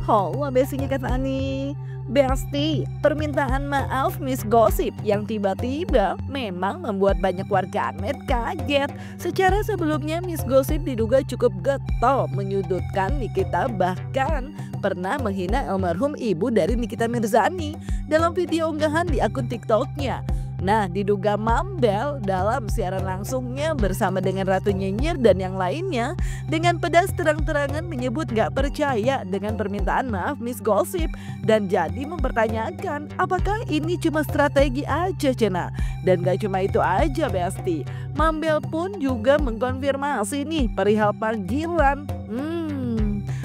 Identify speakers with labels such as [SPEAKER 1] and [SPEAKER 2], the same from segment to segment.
[SPEAKER 1] Halo besinya kata Ani. Besti, permintaan maaf Miss Gossip yang tiba-tiba memang membuat banyak warganet kaget. Secara sebelumnya Miss Gossip diduga cukup getol menyudutkan Nikita, bahkan pernah menghina almarhum ibu dari Nikita Mirzani dalam video unggahan di akun TikToknya. Nah, diduga Mambel dalam siaran langsungnya bersama dengan Ratu Nyinyir dan yang lainnya dengan pedas terang-terangan menyebut gak percaya dengan permintaan maaf Miss Gossip dan jadi mempertanyakan apakah ini cuma strategi aja Cena. Dan gak cuma itu aja Besti, Mambel pun juga mengkonfirmasi nih perihal panggilan.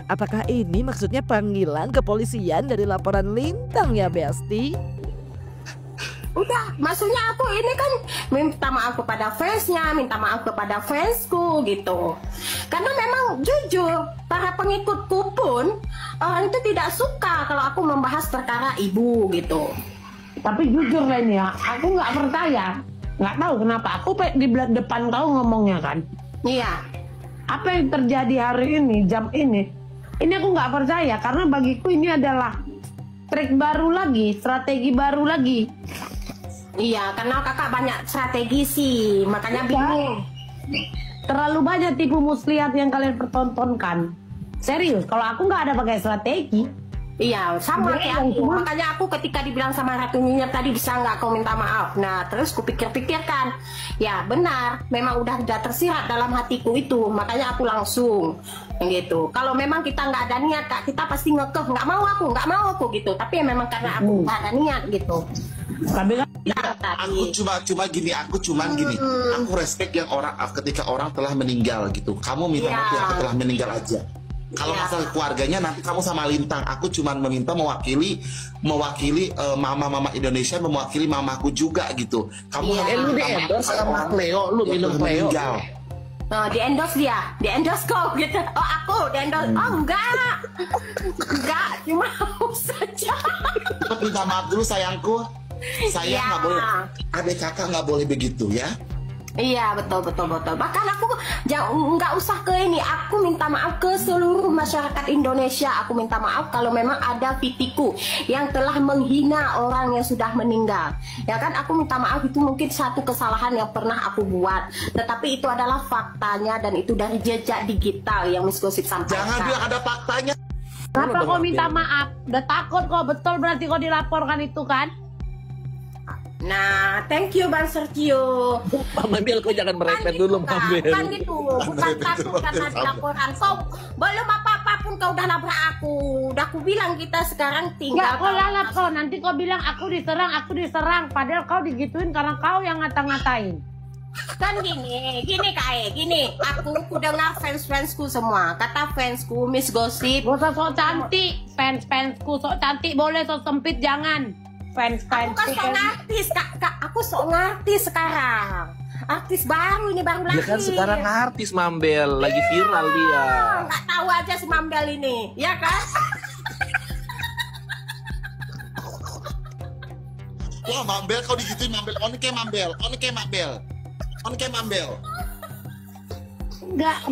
[SPEAKER 1] Apakah ini maksudnya panggilan kepolisian dari laporan Lintang ya Besti?
[SPEAKER 2] Udah, maksudnya aku ini kan minta maaf kepada fansnya, minta maaf kepada fansku gitu. Karena memang jujur, para pengikutku pun orang itu tidak suka kalau aku membahas perkara ibu gitu.
[SPEAKER 3] Tapi jujur Len ya, aku nggak percaya. Nggak tahu kenapa, aku di depan kau ngomongnya kan.
[SPEAKER 2] Iya.
[SPEAKER 3] Apa yang terjadi hari ini, jam ini aku nggak percaya. Karena bagiku ini adalah trik baru lagi, strategi baru lagi.
[SPEAKER 2] Iya, karena kakak banyak strategi sih, makanya bingung.
[SPEAKER 3] Terlalu banyak tipu muslihat yang kalian pertontonkan. Serius, kalau aku nggak ada pakai strategi.
[SPEAKER 2] Iya, sama kayak aku. Makanya aku ketika dibilang sama Ratu Nyinyir tadi bisa nggak kau minta maaf. Nah, terus kupikir-pikirkan. Ya benar, memang udah tersirat dalam hatiku itu. Makanya aku langsung gitu. Kalau memang kita nggak ada niat, Kak, kita pasti ngekeh. Nggak mau aku gitu. Tapi ya memang karena aku nggak ada niat gitu.
[SPEAKER 3] Tapi kan
[SPEAKER 4] aku cuman gini, aku respect yang orang ketika orang telah meninggal gitu. Kamu minta maaf aku telah meninggal aja. Kalau masalah keluarganya nanti kamu sama Lintang. Aku cuman meminta mewakili mama-mama Indonesia, mewakili mamaku juga gitu. Kamu
[SPEAKER 5] lu di endorse sama Cleo, lu minum Cleo.
[SPEAKER 2] Oh, di endorse dia, di endorse kau gitu. Oh aku di endorse, oh enggak, cuma aku saja.
[SPEAKER 4] Minta maaf dulu sayangku. Saya nggak boleh, adik kakak nggak boleh begitu ya.
[SPEAKER 2] Iya betul. Bahkan aku nggak usah ke ini. Aku minta maaf ke seluruh masyarakat Indonesia. Aku minta maaf kalau memang ada pitiku yang telah menghina orang yang sudah meninggal. Ya kan, aku minta maaf itu mungkin satu kesalahan yang pernah aku buat. Tetapi itu adalah faktanya dan itu dari jejak digital yang Miss Gossip sampaikan.
[SPEAKER 4] Jangan bilang ada faktanya.
[SPEAKER 3] kenapa kau minta maaf? Udah takut kok, betul berarti kau dilaporkan itu kan?
[SPEAKER 2] Nah, thank you Bang Sergio.
[SPEAKER 5] Mambel, kau jangan merepet dulu Mambel.
[SPEAKER 2] Kan gitu, bukan takut karena dilaporkan. Kau belum apa-apa pun kau udah nabrak aku. Udah aku bilang kita sekarang tinggal.
[SPEAKER 3] Kau lalap kau, nanti kau bilang aku diserang. Padahal kau digituin karena kau yang ngata-ngatain.
[SPEAKER 2] Kan gini kayak gini. Aku dengar fans-fansku semua. Kata fansku Miss Gossip.
[SPEAKER 3] Gak usah sok cantik, fansku sok cantik boleh, sok sempit jangan. Fans
[SPEAKER 2] aku kan sok artis kak, aku sok artis sekarang, artis baru ini baru
[SPEAKER 5] Dia
[SPEAKER 2] lagi.
[SPEAKER 5] kan sekarang artis Mambel, lagi viral dia.
[SPEAKER 2] Nggak tahu aja si Mambel ini, ya kan?
[SPEAKER 4] Wah Mambel, kau digituin Mambel, onke Mambel.
[SPEAKER 3] Enggak,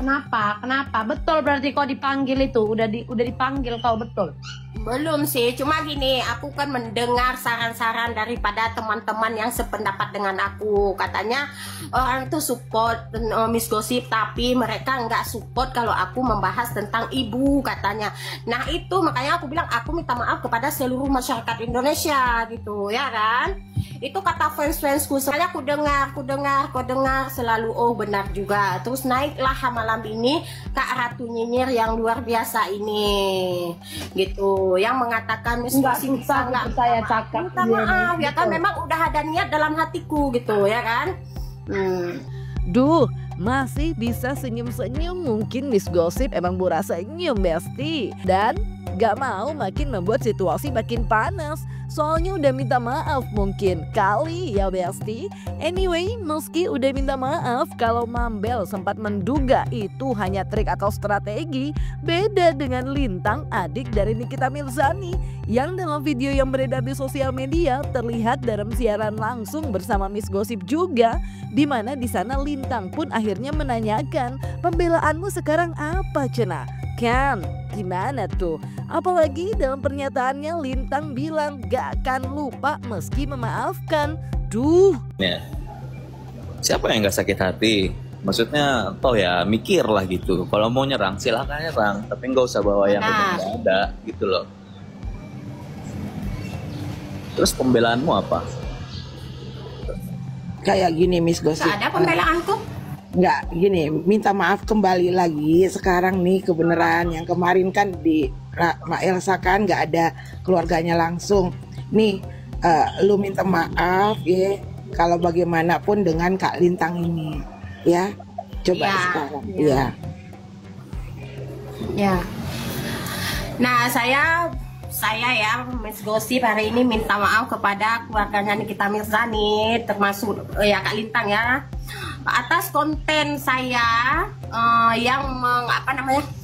[SPEAKER 3] kenapa? Betul berarti kau dipanggil itu, udah dipanggil kau betul.
[SPEAKER 2] Belum sih, cuma gini, aku kan mendengar saran-saran daripada teman-teman yang sependapat dengan aku. Katanya orang itu support Miss Gossip, tapi mereka nggak support kalau aku membahas tentang ibu katanya. Nah itu makanya aku bilang aku minta maaf kepada seluruh masyarakat Indonesia gitu, ya kan? Itu kata fans-fansku. Soalnya aku dengar selalu, oh benar juga. Terus naiklah malam ini Kak Ratu Nyinyir yang luar biasa ini gitu, yang mengatakan Miss Gossip nggak
[SPEAKER 3] saya cakap
[SPEAKER 2] minta maaf ya kan, memang udah ada niat dalam hatiku gitu ya kan.
[SPEAKER 1] Duh, masih bisa senyum-senyum. Mungkin Miss Gossip emang murah senyum Besti. Dan gak mau makin membuat situasi makin panas. Soalnya udah minta maaf mungkin kali ya Besti. Anyway, meski udah minta maaf, kalau Mambel sempat menduga itu hanya trik atau strategi, beda dengan Lintang, adik dari Nikita Mirzani, yang dalam video yang beredar di sosial media terlihat dalam siaran langsung bersama Miss Gossip juga, di mana di sana Lintang pun akhirnya menanyakan, pembelaanmu sekarang apa Cena? memaafkan. Gimana tuh? Apalagi dalam pernyataannya Lintang bilang gak akan lupa meski memaafkan. Duh.
[SPEAKER 6] Ya. Siapa yang gak sakit hati? Maksudnya toh ya mikir lah gitu. Kalau mau nyerang silahkan nyerang, tapi nggak usah bawa yang udah nggak ada gitu loh. Terus pembelaanmu apa?
[SPEAKER 7] Kayak gini Miss Gosip.
[SPEAKER 2] Gak ada pembelaanku.
[SPEAKER 7] Nggak gini, minta maaf kembali lagi sekarang nih kebenaran. Yang kemarin kan di Mbak Elsa kan nggak ada keluarganya langsung. Nih lu minta maaf ya kalau bagaimanapun dengan Kak Lintang ini ya. Coba sekarang ya.
[SPEAKER 2] Ya. Nah, saya ya Miss Gosip hari ini minta maaf kepada keluarganya Nikita Mirzani, termasuk ya Kak Lintang ya, atas konten saya yang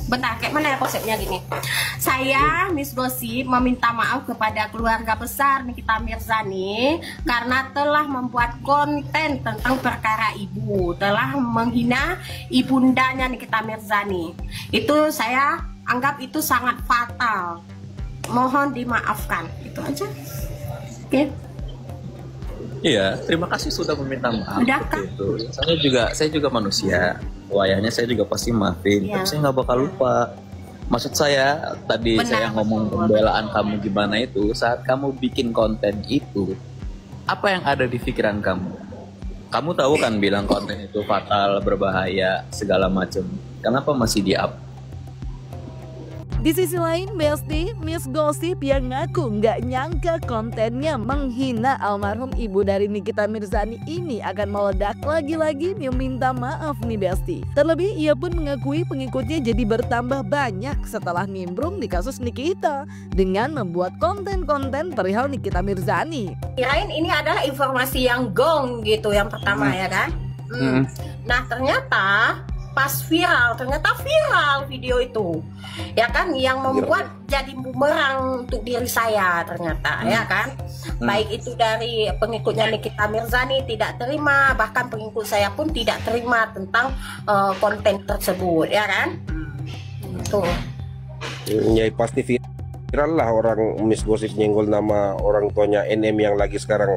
[SPEAKER 2] bentar, kayak mana ya konsepnya gini. Saya Miss Gosip meminta maaf kepada keluarga besar Nikita Mirzani karena telah membuat konten tentang perkara ibu, telah menghina ibundanya Nikita Mirzani. Itu saya anggap itu sangat fatal. Mohon dimaafkan. Itu aja. Oke.
[SPEAKER 6] Iya, terima kasih sudah meminta maaf.
[SPEAKER 2] Udah kan?
[SPEAKER 6] Itu. Saya juga manusia. Wayahnya saya juga pasti maafin. Tapi saya nggak bakal lupa. Maksud saya tadi saya ngomong pembelaan kamu gimana itu saat kamu bikin konten itu, apa yang ada di pikiran kamu? Kamu tahu kan bilang konten itu fatal, berbahaya, segala macam. Kenapa masih di-up?
[SPEAKER 1] Di sisi lain, Besti, Miss Gosip yang ngaku nggak nyangka kontennya menghina almarhum ibu dari Nikita Mirzani ini akan meledak lagi-lagi meminta maaf nih Besti. Terlebih ia pun mengakui pengikutnya jadi bertambah banyak setelah nimbrung di kasus Nikita dengan membuat konten-konten perihal Nikita Mirzani.
[SPEAKER 2] Kirain ini adalah informasi yang gong gitu yang pertama ya kan. Nah ternyata pas viral, ternyata viral video itu ya kan, yang membuat jadi bumerang untuk diri saya ternyata ya kan. Baik itu dari pengikutnya Nikita Mirzani tidak terima, bahkan pengikut saya pun tidak terima tentang konten tersebut ya kan. Tuh
[SPEAKER 8] ya pasti viral lah, orang Miss Gosip nyenggol nama orang tuanya NM yang lagi sekarang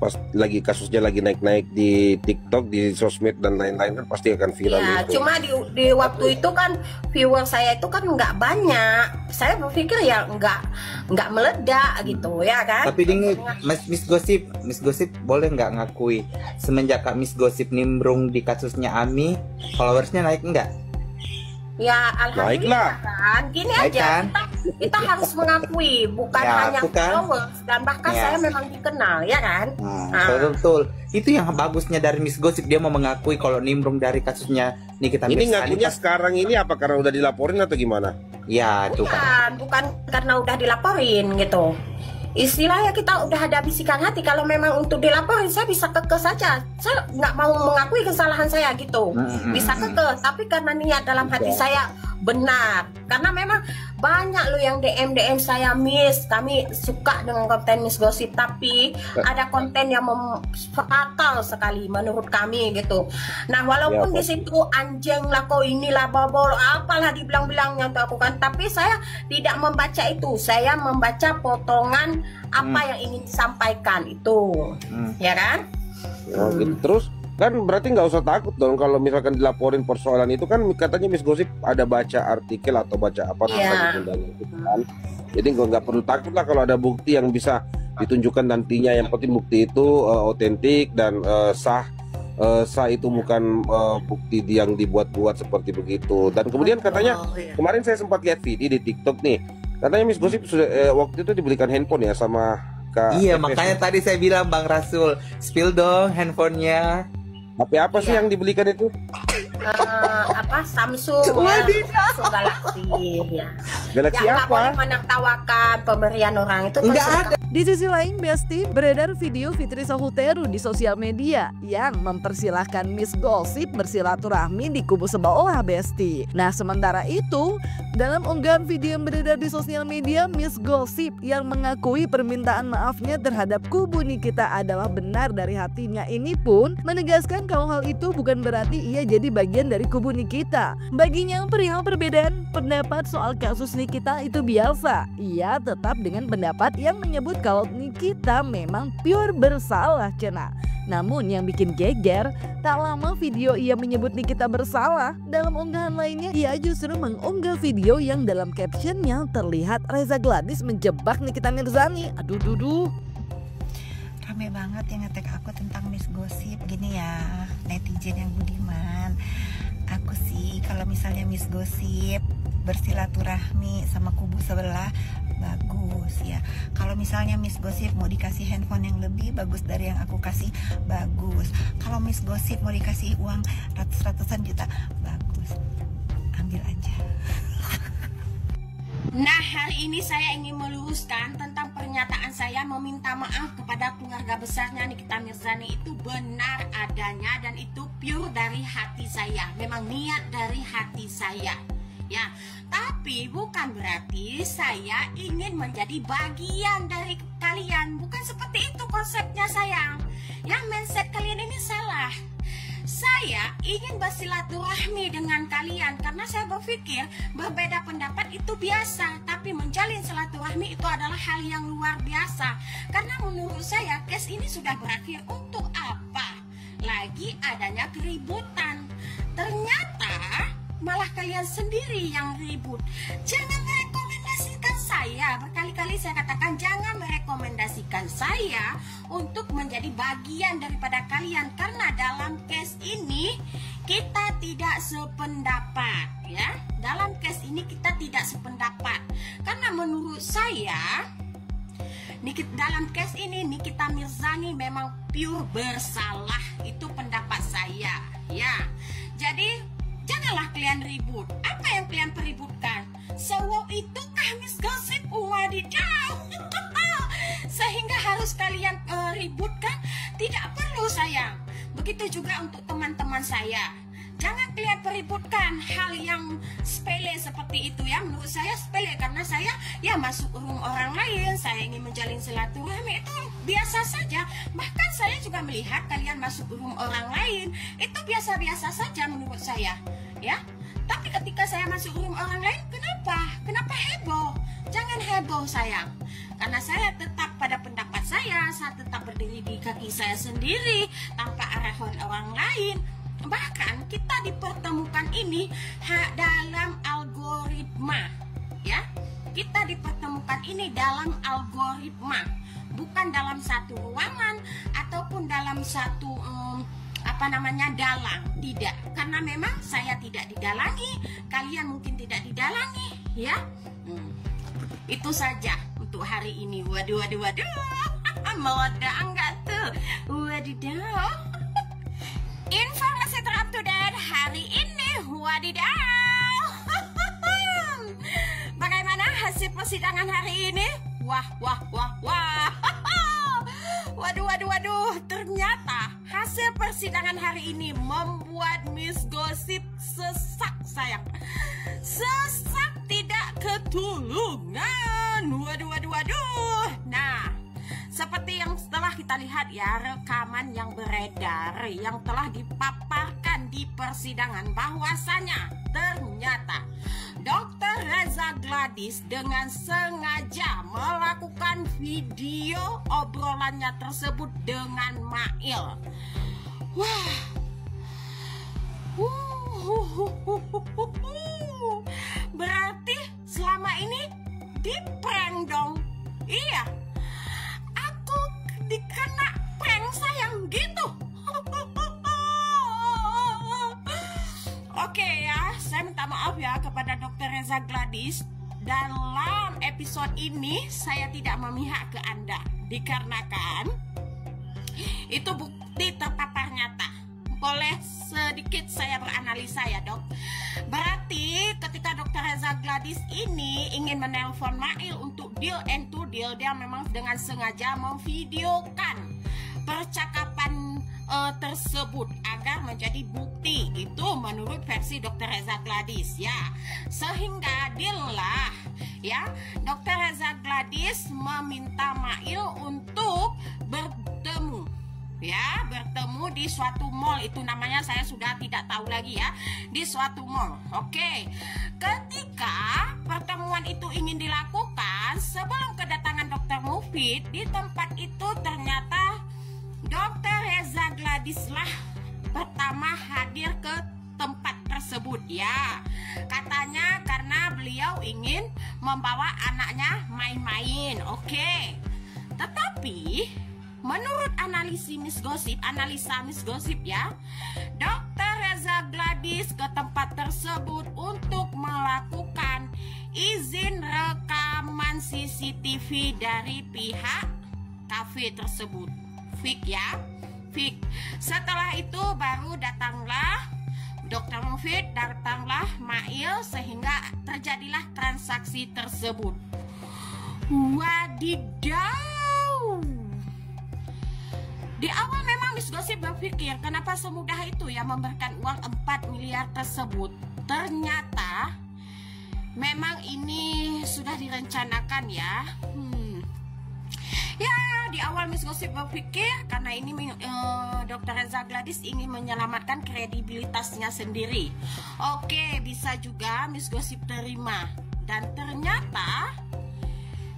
[SPEAKER 8] pas lagi kasusnya lagi naik-naik di TikTok, di sosmed dan lain-lain, kan pasti akan viral
[SPEAKER 2] ya,
[SPEAKER 8] itu.
[SPEAKER 2] Cuma di waktu itu kan viewer saya itu kan nggak banyak. Saya berpikir ya nggak meledak gitu ya kan.
[SPEAKER 9] Tapi ini Miss Gosip boleh nggak ngakui semenjak Kak Miss Gosip nimbrung di kasusnya Ami, followersnya naik nggak?
[SPEAKER 2] Ya alhamdulillah kan. Gini
[SPEAKER 9] naik
[SPEAKER 2] aja
[SPEAKER 9] kan?
[SPEAKER 2] kita harus mengakui bukan
[SPEAKER 9] Ya,
[SPEAKER 2] hanya followers dan bahkan saya memang dikenal ya kan.
[SPEAKER 9] Betul. Itu yang bagusnya dari Miss Gosip, dia mau mengakui kalau nimbrung dari kasusnya Nikita Mirzani.
[SPEAKER 8] Ini ngakunya sekarang ini apa karena udah dilaporin atau gimana?
[SPEAKER 9] Ya itu kan.
[SPEAKER 2] Bukan karena udah dilaporin gitu. Istilahnya kita udah ada bisikan hati, kalau memang untuk dilaporin saya bisa kekeh saja. Saya nggak mau mengakui kesalahan saya gitu. Bisa kekeh, tapi karena niat dalam hati saya benar. Karena memang banyak loh yang DM saya, Miss, kami suka dengan konten Miss Gosip, tapi ada konten yang fatal sekali menurut kami gitu. Nah walaupun di situ anjing lah kau inilah bobol apalah dibilang-bilangnya untuk aku kan, tapi saya tidak membaca itu. Saya membaca potongan apa yang ingin disampaikan itu, ya kan?
[SPEAKER 8] Oh, gitu. Terus kan berarti nggak usah takut dong kalau misalkan dilaporin persoalan itu, kan katanya Miss Gosip ada baca artikel atau baca apa tentang itu kan. Jadi nggak perlu takut lah kalau ada bukti yang bisa ditunjukkan nantinya. Yang penting bukti itu otentik dan sah itu bukan bukti yang dibuat-buat seperti begitu. Dan kemudian katanya kemarin saya sempat lihat video di TikTok nih, katanya Miss Gosip sudah waktu itu dibelikan handphone ya sama Kak.
[SPEAKER 9] Iya, makanya tadi saya bilang Bang Rasul, spill dong handphonenya.
[SPEAKER 8] HP apa sih yang dibelikan itu?
[SPEAKER 2] Samsung ya, Samsung Galaxy ya.
[SPEAKER 8] Galaksi
[SPEAKER 2] Ya, nggak
[SPEAKER 8] apa?
[SPEAKER 2] boleh menertawakan pemberian orang itu.
[SPEAKER 9] Nggak ada.
[SPEAKER 1] Di sisi lain, Besti, beredar video Fitri Sahuteru di sosial media yang mempersilahkan Miss Gossip bersilaturahmi di kubu sebelah, Besti. Nah, sementara itu, dalam unggahan video yang beredar di sosial media, Miss Gossip yang mengakui permintaan maafnya terhadap kubu Nikita adalah benar dari hatinya ini pun menegaskan kalau hal itu bukan berarti ia jadi bagian dari kubu Nikita. Baginya, perihal perbedaan pendapat soal kasus Nikita itu biasa. Ia tetap dengan pendapat yang menyebut kalau Nikita memang pure bersalah, cenah. Namun yang bikin geger, tak lama video ia menyebut Nikita bersalah, dalam unggahan lainnya ia justru mengunggah video yang dalam captionnya terlihat Reza Gladys menjebak Nikita Mirzani. Aduh duduh.
[SPEAKER 10] Rame banget yang ngetek aku tentang Miss Gossip. Gini ya, netizen yang budiman. Aku sih kalau misalnya Miss Gossip bersilaturahmi sama kubu sebelah, bagus ya. Kalau misalnya Miss Gossip mau dikasih handphone yang lebih bagus dari yang aku kasih, bagus. Kalau Miss Gossip mau dikasih uang ratus-ratusan juta, bagus. Ambil aja.
[SPEAKER 2] Nah, hari ini saya ingin meluruskan tentang pernyataan saya meminta maaf kepada keluarga besarnya Nikita Mirzani. Itu benar adanya dan itu pure dari hati saya. Memang niat dari hati saya. Ya, tapi bukan berarti saya ingin menjadi bagian dari kalian. Bukan seperti itu konsepnya, sayang. Yang mindset kalian ini salah. Saya ingin bersilaturahmi dengan kalian karena saya berpikir berbeda pendapat itu biasa, tapi menjalin silaturahmi itu adalah hal yang luar biasa. Karena menurut saya case ini sudah berakhir. Untuk apa lagi adanya keributan? Ternyata malah kalian sendiri yang ribut. Jangan merekomendasikan saya. Berkali-kali saya katakan jangan merekomendasikan saya untuk menjadi bagian daripada kalian, karena dalam case ini kita tidak sependapat ya. Dalam case ini kita tidak sependapat. Karena menurut saya dalam case ini Nikita Mirzani memang pure bersalah. Itu pendapat saya ya. Jadi janganlah kalian ribut. Apa yang kalian peributkan? Sewok itukah Miss Gossip? Wadidaw. Sehingga harus kalian ributkan? Tidak perlu, sayang. Begitu juga untuk teman-teman saya. Jangan kalian peributkan hal yang sepele seperti itu ya. Menurut saya sepele karena saya ya masuk room orang lain, saya ingin menjalin silaturahmi, itu biasa saja. Bahkan saya juga melihat kalian masuk room orang lain, itu biasa-biasa saja menurut saya ya. Tapi ketika saya masuk room orang lain, kenapa heboh? Jangan heboh, sayang. Karena saya tetap pada pendapat saya tetap berdiri di kaki saya sendiri tanpa arahan orang lain. Bahkan kita dipertemukan ini dalam algoritma ya. Kita dipertemukan ini dalam algoritma, bukan dalam satu ruangan ataupun dalam satu dalang. Tidak, karena memang saya tidak didalangi, kalian mungkin tidak didalangi ya. Itu saja untuk hari ini. Waduh meledak enggak tuh? Wadidaw. Informasi terupdate hari ini, wadidaw. Bagaimana hasil persidangan hari ini? Wah. Waduh. Ternyata hasil persidangan hari ini membuat Miss Gossip sesak, sayang. Sesak tidak ketulungan. Waduh. Nah, seperti yang setelah kita lihat ya, rekaman yang beredar yang telah dipaparkan di persidangan, bahwasanya ternyata Dr. Reza Gladys dengan sengaja melakukan video obrolannya tersebut dengan Mail. Wah. Berarti selama ini di-prank dong. Iya. Aku dikena prank, sayang, gitu. Oke ya, saya minta maaf ya kepada Dr. Reza Gladys. Dalam episode ini saya tidak memihak ke Anda, dikarenakan itu bukti terpapar nyata. Boleh sedikit saya beranalisa ya, Dok. Berarti ketika Dr. Reza Gladys ini ingin menelpon Mail untuk deal and to deal, dia memang dengan sengaja memvideokan percakapan tersebut agar menjadi bukti. Itu menurut versi Dr. Reza Gladys ya. Sehingga deal lah ya, Dr. Reza Gladys meminta Mail untuk bertemu ya, bertemu di suatu mall. Itu namanya saya sudah tidak tahu lagi ya, di suatu mall. Oke, ketika pertemuan itu ingin dilakukan, sebelum kedatangan Dr. Mufid di tempat itu, ternyata Dr. Reza Gladys lah pertama hadir ke tempat tersebut ya. Katanya karena beliau ingin membawa anaknya main-main. Oke. Tetapi menurut analisa Miss Gossip ya, Dr. Reza Gladys ke tempat tersebut untuk melakukan izin rekaman CCTV dari pihak kafe tersebut. Fik ya, Fik. Setelah itu baru datanglah Dr. Mufid, datanglah Mail, sehingga terjadilah transaksi tersebut. Wadidaw. Di awal memang Miss Gossip berpikir kenapa semudah itu ya memberikan uang 4 miliar tersebut. Ternyata memang ini sudah direncanakan ya. Ya, di awal Miss Gossip berpikir karena ini Dr. Reza Gladys ingin menyelamatkan kredibilitasnya sendiri. Oke, bisa juga Miss Gossip terima. Dan ternyata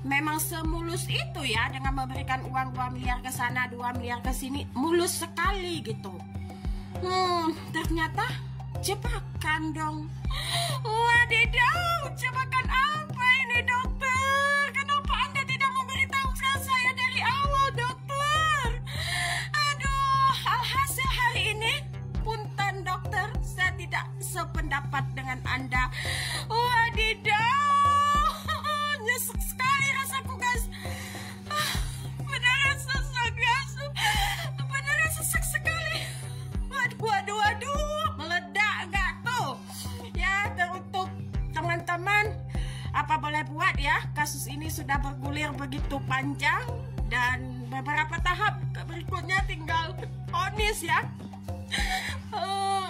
[SPEAKER 2] memang semulus itu ya, dengan memberikan uang 2 miliar ke sana, 2 miliar ke sini, mulus sekali gitu. Ternyata jebakan dong. Wadidaw, jebakan apa ini dokter? Kenapa Anda tidak memberitahukan saya dari awal dokter? Aduh, alhasil hari ini punten dokter, saya tidak sependapat dengan Anda. Wadidaw, nyesek sekali rasaku guys. Beneran sesek guys, beneran sesek sekali. Waduh, meledak gak tuh? Ya, untuk teman-teman, apa boleh buat ya, kasus ini sudah bergulir begitu panjang dan beberapa tahap berikutnya tinggal vonis ya.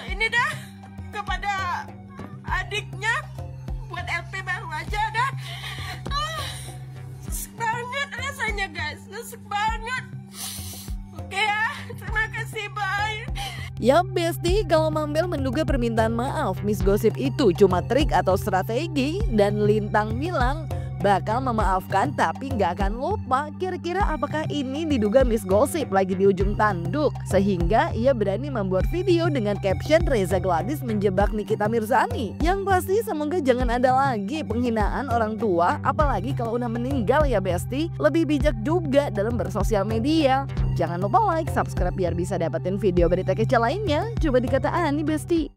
[SPEAKER 2] Ini dah kepada adiknya buat LP baru aja dah. Sesek banget rasanya guys, sesek banget. Oke ya, terima kasih, bye.
[SPEAKER 1] Ya Besti, kalau Mambel menduga permintaan maaf Miss Gossip itu cuma trik atau strategi, dan Lintang bilang bakal memaafkan tapi nggak akan lupa. Kira-kira apakah ini diduga Miss Gossip lagi di ujung tanduk sehingga ia berani membuat video dengan caption Reza Gladys menjebak Nikita Mirzani? Yang pasti semoga jangan ada lagi penghinaan orang tua, apalagi kalau udah meninggal ya Besti. Lebih bijak juga dalam bersosial media. Jangan lupa like, subscribe biar bisa dapetin video berita kece lainnya. Coba dikata Ani Besti.